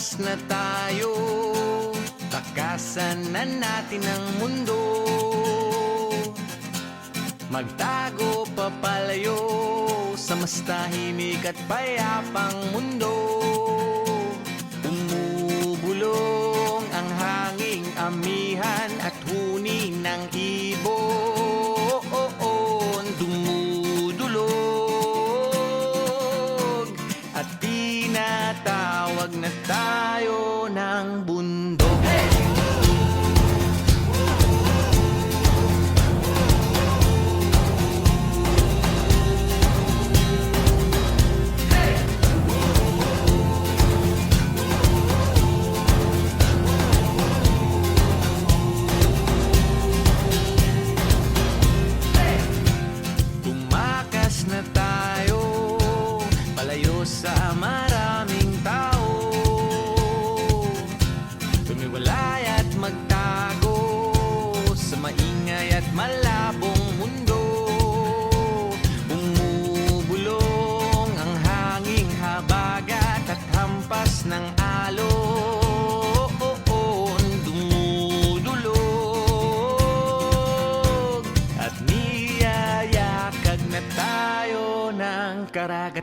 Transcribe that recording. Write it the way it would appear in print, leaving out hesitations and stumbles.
Tumakas na tayo, takasan na natin ang mundo. Magtago papalayo sa mas tahimik at payapang mundo. Umubulong ang hanging amihan at huni ng ibon. Dumudulog at tinatawag na tayo ng bundok. Na tayo, palayo sa maraming tao. Tumiwalay at magtago sa maingay at malabong mundo. Bumubulong ang hanging habagat at hampas ng alon. Dumudulog at niyayakag na tayo ng karagatan.